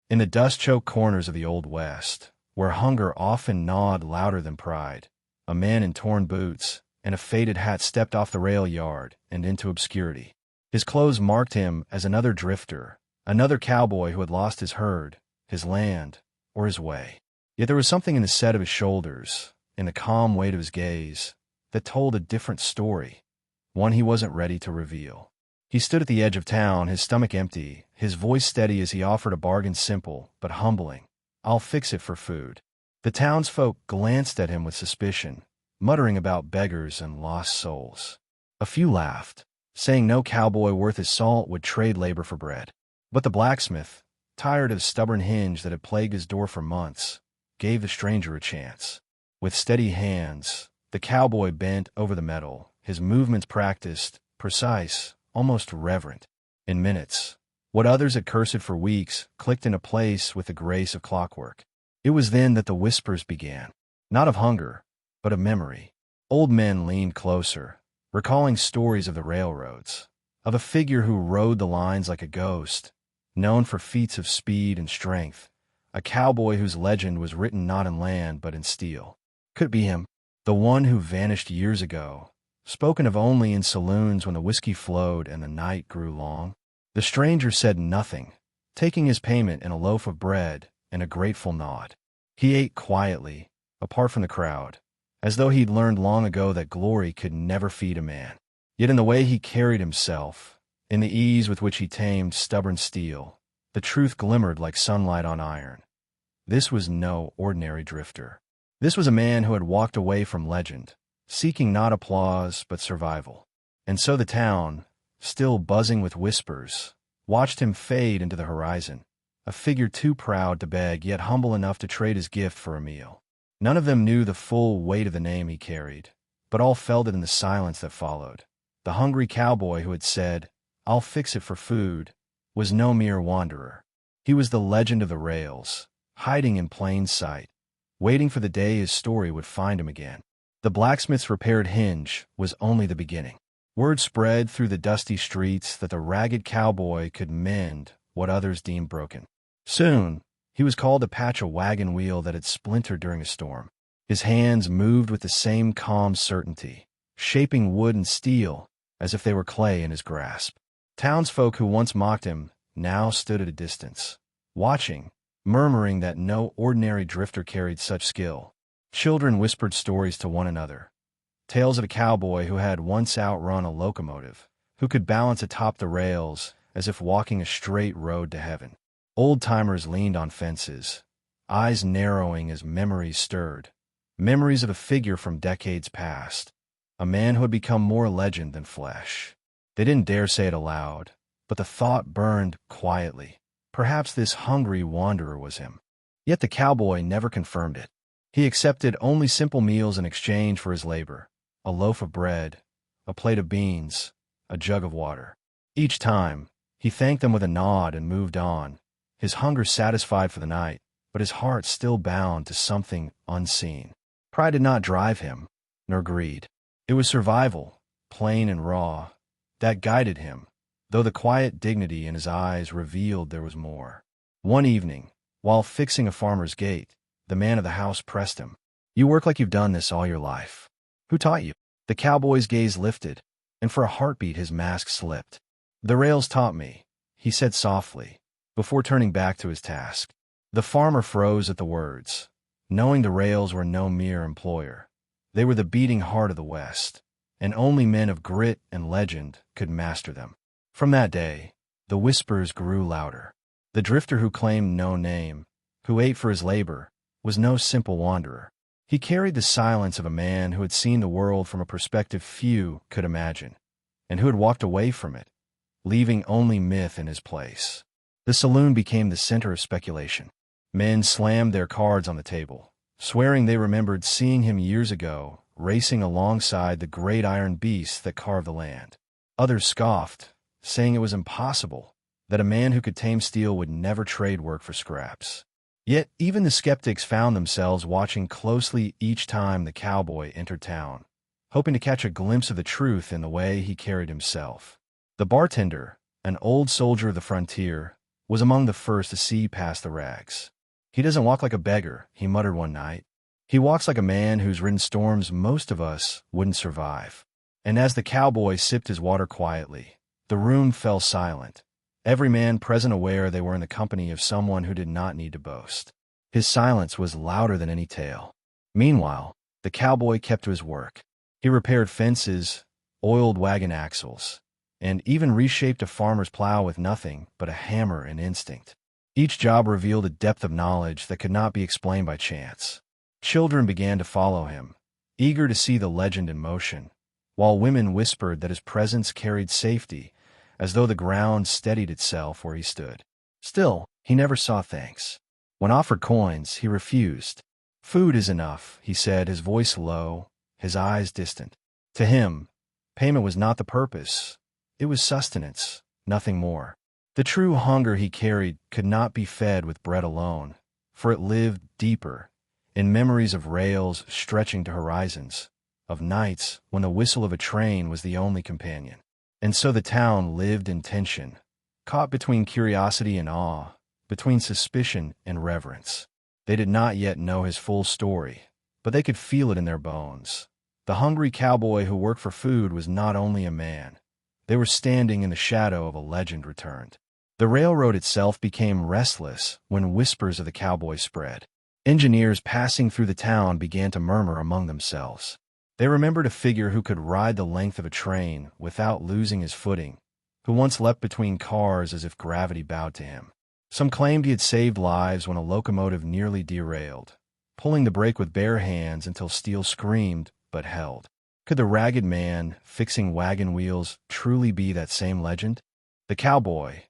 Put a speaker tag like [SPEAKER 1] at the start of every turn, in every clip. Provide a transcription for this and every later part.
[SPEAKER 1] In the dust-choked corners of the Old West, where hunger often gnawed louder than pride, a man in torn boots and a faded hat stepped off the rail yard and into obscurity. His clothes marked him as another drifter, another cowboy who had lost his herd, his land, or his way. Yet there was something in the set of his shoulders, in the calm weight of his gaze, that told a different story, one he wasn't ready to reveal. He stood at the edge of town, his stomach empty, his voice steady as he offered a bargain simple but humbling. "I'll fix it for food." The townsfolk glanced at him with suspicion, muttering about beggars and lost souls. A few laughed, saying no cowboy worth his salt would trade labor for bread. But the blacksmith, tired of the stubborn hinge that had plagued his door for months, gave the stranger a chance. With steady hands, the cowboy bent over the metal, his movements practiced, precise, almost reverent. In minutes, what others had cursed for weeks clicked into place with the grace of clockwork. It was then that the whispers began, not of hunger, but of memory. Old men leaned closer, recalling stories of the railroads, of a figure who rode the lines like a ghost, known for feats of speed and strength, a cowboy whose legend was written not in land but in steel. Could it be him, the one who vanished years ago, spoken of only in saloons when the whiskey flowed and the night grew long? The stranger said nothing, taking his payment in a loaf of bread and a grateful nod. He ate quietly, apart from the crowd, as though he'd learned long ago that glory could never feed a man. Yet in the way he carried himself, in the ease with which he tamed stubborn steel, the truth glimmered like sunlight on iron. This was no ordinary drifter. This was a man who had walked away from legend, seeking not applause but survival. And so the town, still buzzing with whispers, watched him fade into the horizon, a figure too proud to beg yet humble enough to trade his gift for a meal. None of them knew the full weight of the name he carried, but all felt it in the silence that followed. The hungry cowboy who had said, "I'll fix it for food," was no mere wanderer. He was the legend of the rails, hiding in plain sight, waiting for the day his story would find him again. The blacksmith's repaired hinge was only the beginning. Word spread through the dusty streets that the ragged cowboy could mend what others deemed broken. Soon, he was called to patch a wagon wheel that had splintered during a storm. His hands moved with the same calm certainty, shaping wood and steel as if they were clay in his grasp. Townsfolk who once mocked him now stood at a distance, watching, murmuring that no ordinary drifter carried such skill. Children whispered stories to one another, tales of a cowboy who had once outrun a locomotive, who could balance atop the rails as if walking a straight road to heaven. Old-timers leaned on fences, eyes narrowing as memories stirred, memories of a figure from decades past, a man who had become more legend than flesh. They didn't dare say it aloud, but the thought burned quietly. Perhaps this hungry wanderer was him. Yet the cowboy never confirmed it. He accepted only simple meals in exchange for his labor, a loaf of bread, a plate of beans, a jug of water. Each time, he thanked them with a nod and moved on, his hunger satisfied for the night, but his heart still bound to something unseen. Pride did not drive him, nor greed. It was survival, plain and raw, that guided him, though the quiet dignity in his eyes revealed there was more. One evening, while fixing a farmer's gate, the man of the house pressed him. "You work like you've done this all your life. Who taught you?" The cowboy's gaze lifted, and for a heartbeat his mask slipped. "The rails taught me," he said softly, before turning back to his task. The farmer froze at the words, knowing the rails were no mere employer. They were the beating heart of the West, and only men of grit and legend could master them. From that day, the whispers grew louder. The drifter who claimed no name, who ate for his labor, was no simple wanderer. He carried the silence of a man who had seen the world from a perspective few could imagine, and who had walked away from it, leaving only myth in his place. The saloon became the center of speculation. Men slammed their cards on the table, swearing they remembered seeing him years ago, racing alongside the great iron beasts that carved the land. Others scoffed, saying it was impossible, that a man who could tame steel would never trade work for scraps. Yet even the skeptics found themselves watching closely each time the cowboy entered town, hoping to catch a glimpse of the truth in the way he carried himself. The bartender, an old soldier of the frontier, was among the first to see past the rags. "He doesn't walk like a beggar," he muttered one night. "He walks like a man who's ridden storms most of us wouldn't survive." And as the cowboy sipped his water quietly, the room fell silent, every man present aware they were in the company of someone who did not need to boast. His silence was louder than any tale. Meanwhile, the cowboy kept to his work. He repaired fences, oiled wagon axles, and even reshaped a farmer's plow with nothing but a hammer and instinct. Each job revealed a depth of knowledge that could not be explained by chance. Children began to follow him, eager to see the legend in motion, while women whispered that his presence carried safety, as though the ground steadied itself where he stood. Still, he never saw thanks. When offered coins, he refused. "Food is enough," he said, his voice low, his eyes distant. To him, payment was not the purpose. It was sustenance, nothing more. The true hunger he carried could not be fed with bread alone, for it lived deeper, in memories of rails stretching to horizons, of nights when the whistle of a train was the only companion. And so the town lived in tension, caught between curiosity and awe, between suspicion and reverence. They did not yet know his full story, but they could feel it in their bones. The hungry cowboy who worked for food was not only a man. They were standing in the shadow of a legend returned. The railroad itself became restless when whispers of the cowboy spread. Engineers passing through the town began to murmur among themselves. They remembered a figure who could ride the length of a train without losing his footing, who once leapt between cars as if gravity bowed to him. Some claimed he had saved lives when a locomotive nearly derailed, pulling the brake with bare hands until steel screamed but held. Could the ragged man fixing wagon wheels truly be that same legend? The cowboy,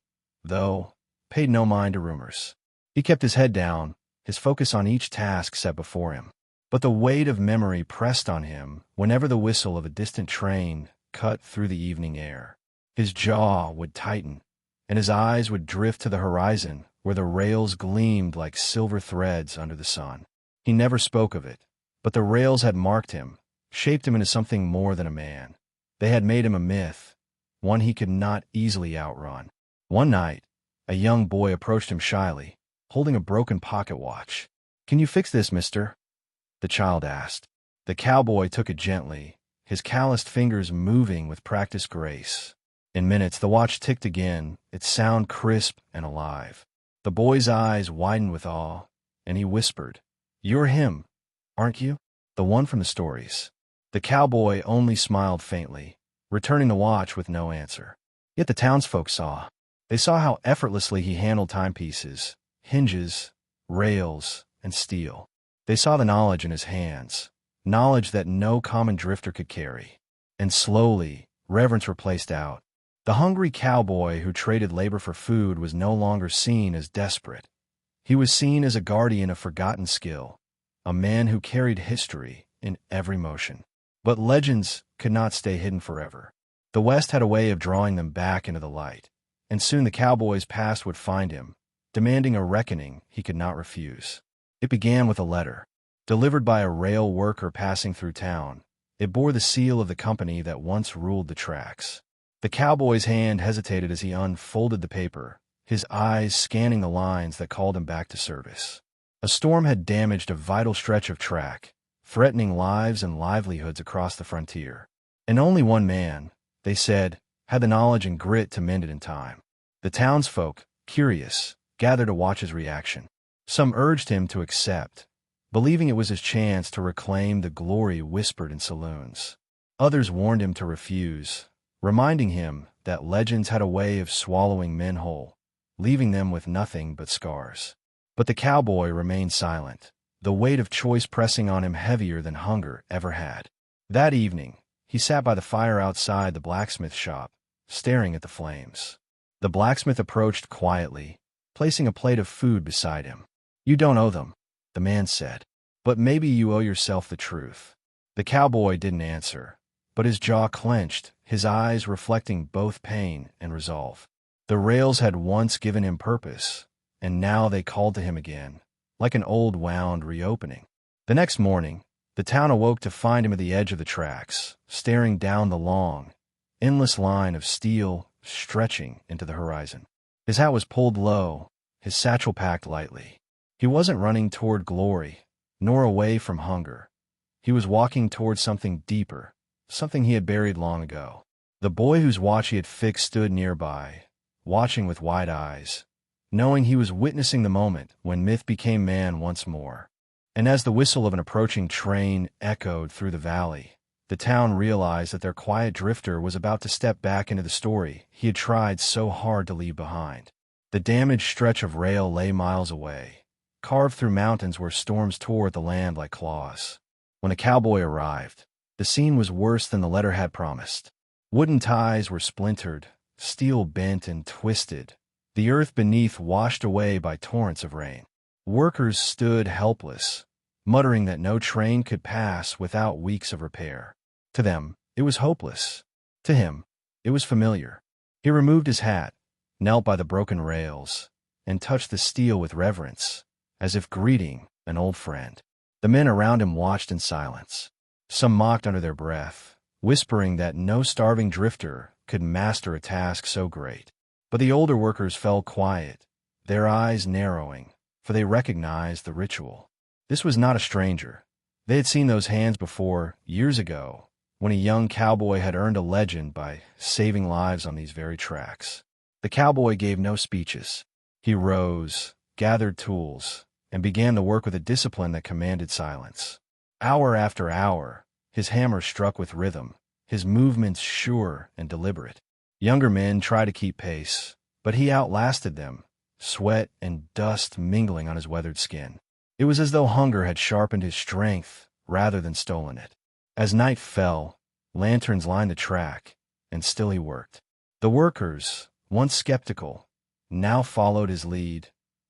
[SPEAKER 1] though, paid no mind to rumors. He kept his head down, his focus on each task set before him. But the weight of memory pressed on him whenever the whistle of a distant train cut through the evening air. His jaw would tighten, and his eyes would drift to the horizon where the rails gleamed like silver threads under the sun. He never spoke of it, but the rails had marked him, shaped him into something more than a man. They had made him a myth, one he could not easily outrun. One night, a young boy approached him shyly, holding a broken pocket watch. "Can you fix this, mister?" the child asked. The cowboy took it gently, his calloused fingers moving with practiced grace. In minutes, the watch ticked again, its sound crisp and alive. The boy's eyes widened with awe, and he whispered, "You're him, aren't you? The one from the stories." The cowboy only smiled faintly, returning the watch with no answer. Yet the townsfolk saw. They saw how effortlessly he handled timepieces, hinges, rails, and steel. They saw the knowledge in his hands, knowledge that no common drifter could carry. And slowly, reverence replaced doubt. The hungry cowboy who traded labor for food was no longer seen as desperate. He was seen as a guardian of forgotten skill, a man who carried history in every motion. But legends could not stay hidden forever. The West had a way of drawing them back into the light, and soon the cowboy's past would find him, demanding a reckoning he could not refuse. It began with a letter, delivered by a rail worker passing through town. It bore the seal of the company that once ruled the tracks. The cowboy's hand hesitated as he unfolded the paper, his eyes scanning the lines that called him back to service. A storm had damaged a vital stretch of track, threatening lives and livelihoods across the frontier. And only one man, they said, had the knowledge and grit to mend it in time. The townsfolk, curious, gathered to watch his reaction. Some urged him to accept, believing it was his chance to reclaim the glory whispered in saloons. Others warned him to refuse, reminding him that legends had a way of swallowing men whole, leaving them with nothing but scars. But the cowboy remained silent, the weight of choice pressing on him heavier than hunger ever had. That evening, he sat by the fire outside the blacksmith shop, staring at the flames. The blacksmith approached quietly, placing a plate of food beside him. "You don't owe them," the man said, "but maybe you owe yourself the truth." The cowboy didn't answer, but his jaw clenched, his eyes reflecting both pain and resolve. The rails had once given him purpose, and now they called to him again, like an old wound reopening. The next morning, the town awoke to find him at the edge of the tracks, staring down the long, endless line of steel stretching into the horizon. His hat was pulled low, his satchel packed lightly. He wasn't running toward glory, nor away from hunger. He was walking toward something deeper, something he had buried long ago. The boy whose watch he had fixed stood nearby, watching with wide eyes, knowing he was witnessing the moment when myth became man once more. And as the whistle of an approaching train echoed through the valley, the town realized that their quiet drifter was about to step back into the story he had tried so hard to leave behind. The damaged stretch of rail lay miles away, carved through mountains where storms tore at the land like claws. When a cowboy arrived, the scene was worse than the letter had promised. Wooden ties were splintered, steel bent and twisted, the earth beneath washed away by torrents of rain. Workers stood helpless, muttering that no train could pass without weeks of repair. To them, it was hopeless. To him, it was familiar. He removed his hat, knelt by the broken rails, and touched the steel with reverence, as if greeting an old friend. The men around him watched in silence. Some mocked under their breath, whispering that no starving drifter could master a task so great. But the older workers fell quiet, their eyes narrowing, for they recognized the ritual. This was not a stranger. They had seen those hands before, years ago, when a young cowboy had earned a legend by saving lives on these very tracks. The cowboy gave no speeches. He rose, gathered tools, and began to work with a discipline that commanded silence. Hour after hour, his hammer struck with rhythm, his movements sure and deliberate. Younger men tried to keep pace, but he outlasted them, sweat and dust mingling on his weathered skin. It was as though hunger had sharpened his strength rather than stolen it. As night fell, lanterns lined the track, and still he worked. The workers, once skeptical, now followed his lead,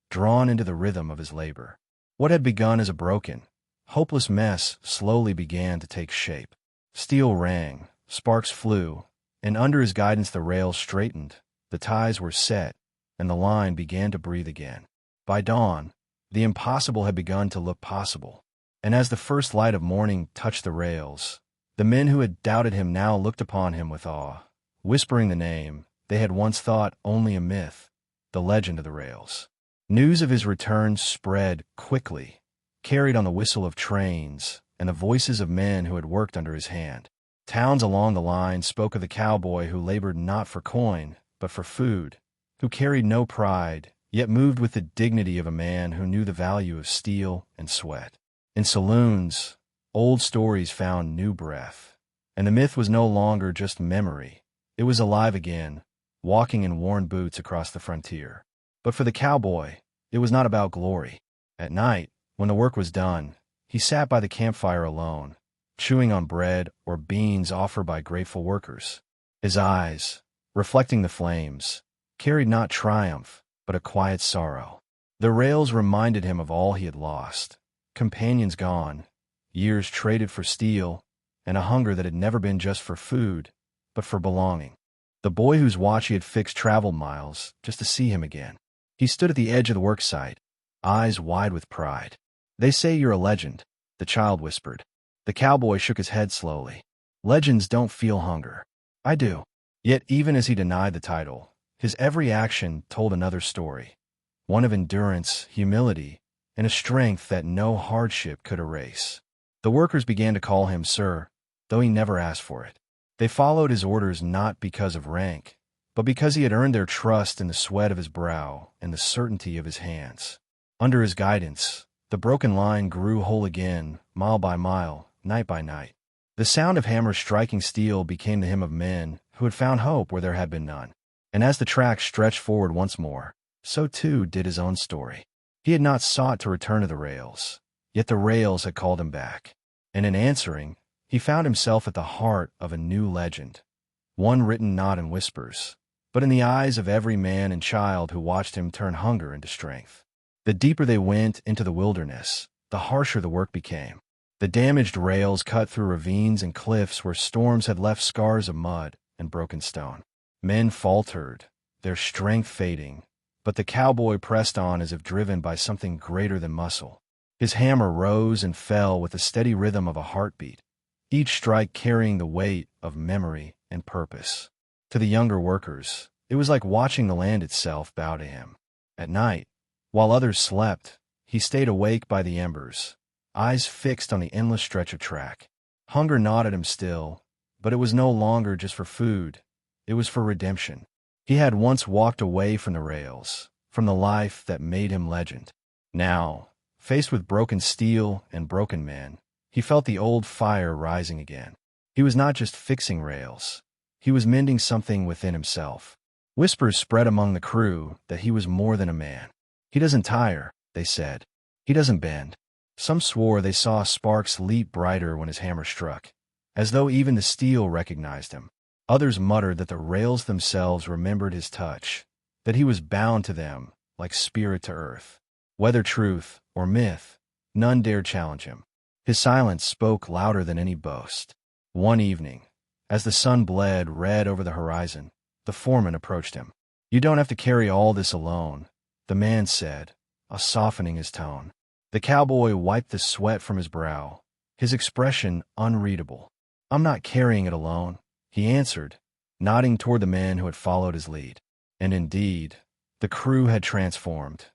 [SPEAKER 1] drawn into the rhythm of his labor. What had begun as a broken, hopeless mess slowly began to take shape. Steel rang, sparks flew, and under his guidance the rails straightened, the ties were set, and the line began to breathe again. By dawn, the impossible had begun to look possible, and as the first light of morning touched the rails, the men who had doubted him now looked upon him with awe, whispering the name they had once thought only a myth, the legend of the rails. News of his return spread quickly, carried on the whistle of trains and the voices of men who had worked under his hand. Towns along the line spoke of the cowboy who labored not for coin, but for food, who carried no pride, yet moved with the dignity of a man who knew the value of steel and sweat. In saloons, old stories found new breath, and the myth was no longer just memory. It was alive again, walking in worn boots across the frontier. But for the cowboy, it was not about glory. At night, when the work was done, he sat by the campfire alone, chewing on bread or beans offered by grateful workers. His eyes, reflecting the flames, carried not triumph, but a quiet sorrow. The rails reminded him of all he had lost, companions gone, years traded for steel, and a hunger that had never been just for food, but for belonging. The boy whose watch he had fixed traveled miles just to see him again. He stood at the edge of the work site, eyes wide with pride. "They say you're a legend," the child whispered. The cowboy shook his head slowly. "Legends don't feel hunger. I do." Yet even as he denied the title, his every action told another story, one of endurance, humility, and a strength that no hardship could erase. The workers began to call him sir, though he never asked for it. They followed his orders not because of rank, but because he had earned their trust in the sweat of his brow and the certainty of his hands. Under his guidance, the broken line grew whole again, mile by mile, night by night. The sound of hammers striking steel became the hymn of men who had found hope where there had been none. And as the track stretched forward once more, so too did his own story. He had not sought to return to the rails, yet the rails had called him back. And in answering, he found himself at the heart of a new legend, one written not in whispers, but in the eyes of every man and child who watched him turn hunger into strength. The deeper they went into the wilderness, the harsher the work became. The damaged rails cut through ravines and cliffs where storms had left scars of mud and broken stone. Men faltered, their strength fading, but the cowboy pressed on as if driven by something greater than muscle. His hammer rose and fell with the steady rhythm of a heartbeat, each strike carrying the weight of memory and purpose. To the younger workers, It was like watching the land itself bow to him. At night, while others slept, he stayed awake by the embers, eyes fixed on the endless stretch of track. Hunger gnawed at him still, but it was no longer just for food. It was for redemption. He had once walked away from the rails, from the life that made him legend. Now, faced with broken steel and broken men, he felt the old fire rising again. He was not just fixing rails. He was mending something within himself. Whispers spread among the crew that he was more than a man. He doesn't tire, they said. He doesn't bend. Some swore they saw sparks leap brighter when his hammer struck, as though even the steel recognized him. Others muttered that the rails themselves remembered his touch, that he was bound to them like spirit to earth. Whether truth or myth, none dared challenge him. His silence spoke louder than any boast. One evening, as the sun bled red over the horizon, the foreman approached him. "You don't have to carry all this alone," the man said, softening his tone. The cowboy wiped the sweat from his brow, his expression unreadable. "I'm not carrying it alone," he answered, nodding toward the men who had followed his lead. And indeed, the crew had transformed.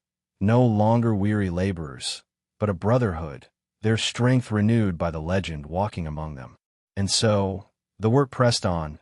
[SPEAKER 1] No longer weary laborers, but a brotherhood, their strength renewed by the legend walking among them. And so, the work pressed on,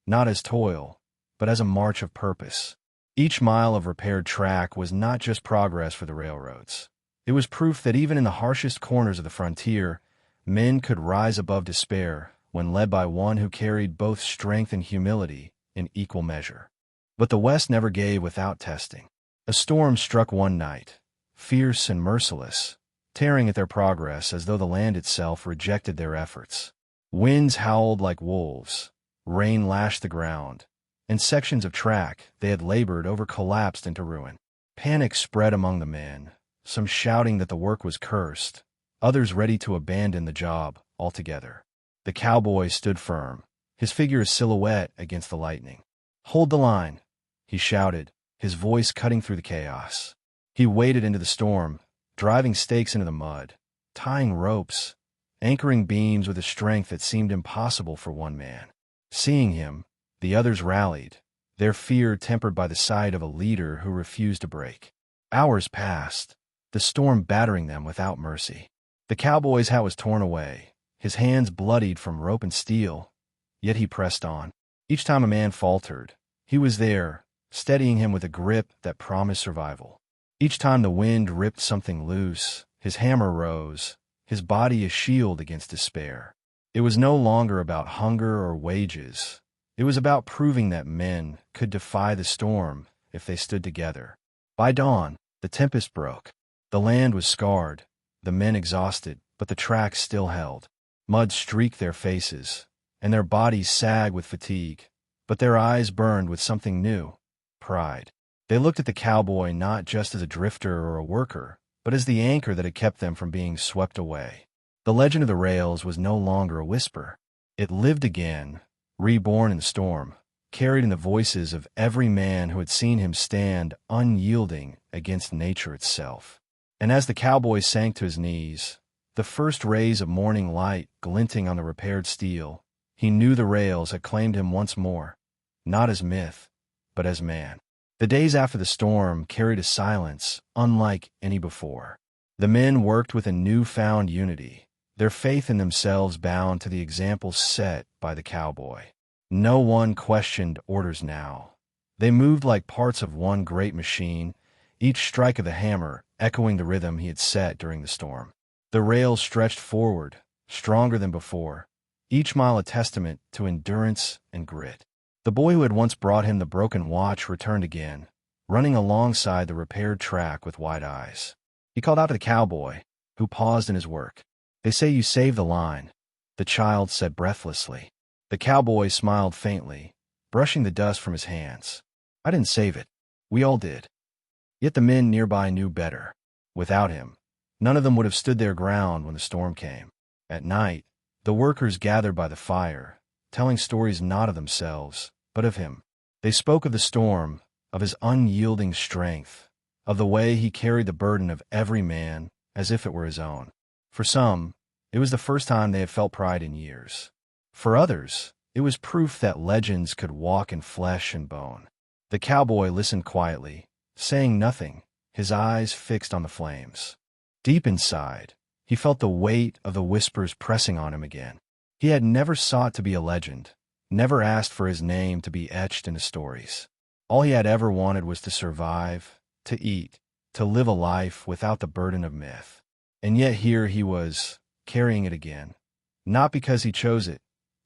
[SPEAKER 1] not as toil, but as a march of purpose. Each mile of repaired track was not just progress for the railroads. It was proof that even in the harshest corners of the frontier, men could rise above despair when led by one who carried both strength and humility in equal measure. But the West never gave without testing. A storm struck one night, fierce and merciless, tearing at their progress as though the land itself rejected their efforts. Winds howled like wolves, rain lashed the ground, and sections of track they had labored over collapsed into ruin. Panic spread among the men, some shouting that the work was cursed, others ready to abandon the job altogether. The cowboy stood firm, his figure a silhouette against the lightning. "Hold the line," he shouted, his voice cutting through the chaos. He waded into the storm, driving stakes into the mud, tying ropes, anchoring beams with a strength that seemed impossible for one man. Seeing him, the others rallied, their fear tempered by the sight of a leader who refused to break. Hours passed, the storm battering them without mercy. The cowboy's hat was torn away, his hands bloodied from rope and steel, yet he pressed on. Each time a man faltered, he was there, steadying him with a grip that promised survival. Each time the wind ripped something loose, his hammer rose, his body a shield against despair. It was no longer about hunger or wages. It was about proving that men could defy the storm if they stood together. By dawn, the tempest broke. The land was scarred, the men exhausted, but the tracks still held. Mud streaked their faces, and their bodies sagged with fatigue, but their eyes burned with something new, pride. They looked at the cowboy not just as a drifter or a worker, but as the anchor that had kept them from being swept away. The legend of the rails was no longer a whisper. It lived again, reborn in the storm, carried in the voices of every man who had seen him stand unyielding against nature itself. And as the cowboy sank to his knees, the first rays of morning light glinting on the repaired steel, he knew the rails had claimed him once more, not as myth, but as man. The days after the storm carried a silence unlike any before. The men worked with a newfound unity, their faith in themselves bound to the example set by the cowboy. No one questioned orders now. They moved like parts of one great machine, each strike of the hammer echoing the rhythm he had set during the storm. The rails stretched forward, stronger than before, each mile a testament to endurance and grit. The boy who had once brought him the broken watch returned again, running alongside the repaired track with wide eyes. He called out to the cowboy, who paused in his work. "They say you saved the line," the child said breathlessly. The cowboy smiled faintly, brushing the dust from his hands. "I didn't save it. We all did." Yet the men nearby knew better. Without him, none of them would have stood their ground when the storm came. At night, the workers gathered by the fire, telling stories not of themselves, but of him. They spoke of the storm, of his unyielding strength, of the way he carried the burden of every man as if it were his own. For some, it was the first time they had felt pride in years. For others, it was proof that legends could walk in flesh and bone. The cowboy listened quietly, saying nothing, his eyes fixed on the flames. Deep inside, he felt the weight of the whispers pressing on him again. He had never sought to be a legend, never asked for his name to be etched into stories. All he had ever wanted was to survive, to eat, to live a life without the burden of myth. And yet here he was, carrying it again. Not because he chose it,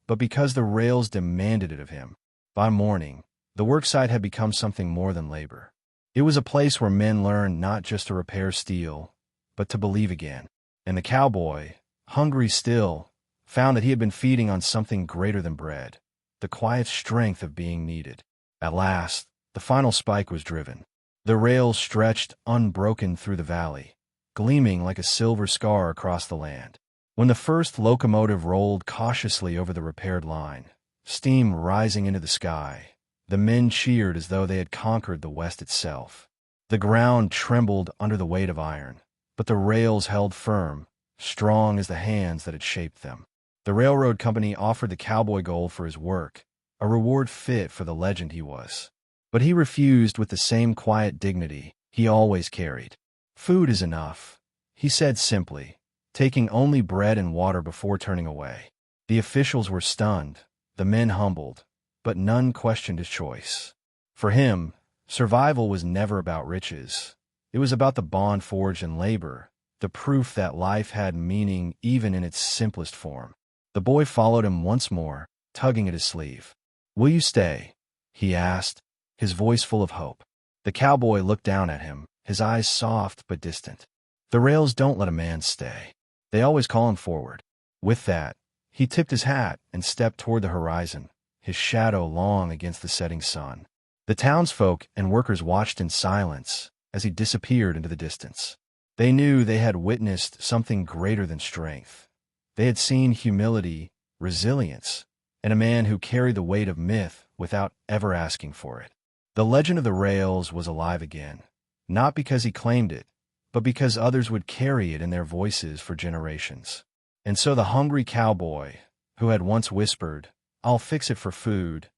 [SPEAKER 1] but because the rails demanded it of him. By morning, the worksite had become something more than labor. It was a place where men learned not just to repair steel, but to believe again. And the cowboy, hungry still, found that he had been feeding on something greater than bread, the quiet strength of being needed. At last, the final spike was driven. The rails stretched unbroken through the valley, gleaming like a silver scar across the land. When the first locomotive rolled cautiously over the repaired line, steam rising into the sky, the men cheered as though they had conquered the West itself. The ground trembled under the weight of iron, but the rails held firm, strong as the hands that had shaped them. The railroad company offered the cowboy gold for his work, a reward fit for the legend he was. But he refused with the same quiet dignity he always carried. "Food is enough," he said simply, taking only bread and water before turning away. The officials were stunned, the men humbled, but none questioned his choice. For him, survival was never about riches. It was about the bond forged in labor, the proof that life had meaning even in its simplest form. The boy followed him once more, tugging at his sleeve. "Will you stay?" he asked, his voice full of hope. The cowboy looked down at him, his eyes soft but distant. "The rails don't let a man stay. They always call him forward." With that, he tipped his hat and stepped toward the horizon, his shadow long against the setting sun. The townsfolk and workers watched in silence as he disappeared into the distance. They knew they had witnessed something greater than strength. They had seen humility, resilience, and a man who carried the weight of myth without ever asking for it. The legend of the rails was alive again, not because he claimed it, but because others would carry it in their voices for generations. And so the hungry cowboy, who had once whispered, "I'll fix it for food,"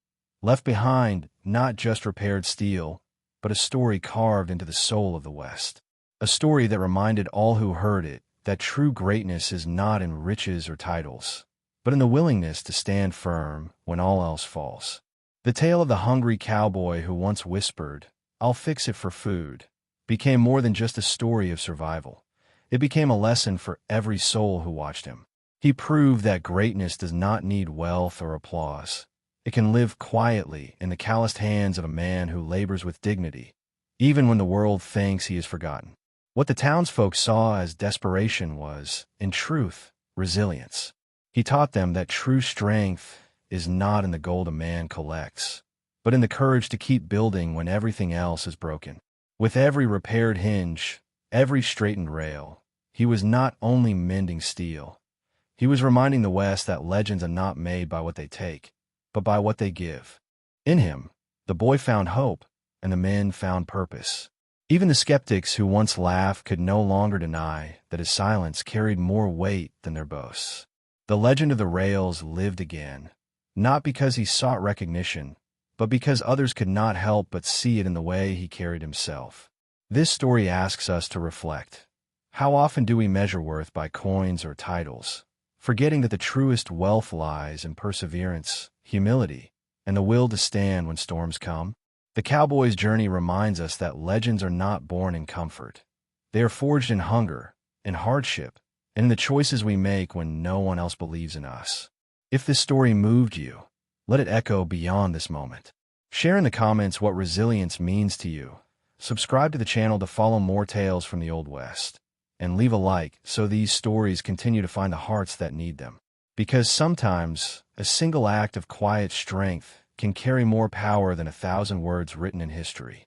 [SPEAKER 1] left behind not just repaired steel, but a story carved into the soul of the West. A story that reminded all who heard it that true greatness is not in riches or titles, but in the willingness to stand firm when all else falls. The tale of the hungry cowboy who once whispered, "I'll fix it for food," became more than just a story of survival. It became a lesson for every soul who watched him. He proved that greatness does not need wealth or applause. It can live quietly in the calloused hands of a man who labors with dignity, even when the world thinks he is forgotten. What the townsfolk saw as desperation was, in truth, resilience. He taught them that true strength is not in the gold a man collects, but in the courage to keep building when everything else is broken. With every repaired hinge, every straightened rail, he was not only mending steel, he was reminding the West that legends are not made by what they take, but by what they give. In him, the boy found hope, and the men found purpose. Even the skeptics who once laughed could no longer deny that his silence carried more weight than their boasts. The legend of the rails lived again, not because he sought recognition, but because others could not help but see it in the way he carried himself. This story asks us to reflect. How often do we measure worth by coins or titles, forgetting that the truest wealth lies in perseverance, humility, and the will to stand when storms come? The cowboy's journey reminds us that legends are not born in comfort. They are forged in hunger, in hardship, and in the choices we make when no one else believes in us. If this story moved you, let it echo beyond this moment. Share in the comments what resilience means to you. Subscribe to the channel to follow more tales from the Old West. And leave a like so these stories continue to find the hearts that need them. Because sometimes, a single act of quiet strength can carry more power than 1,000 words written in history.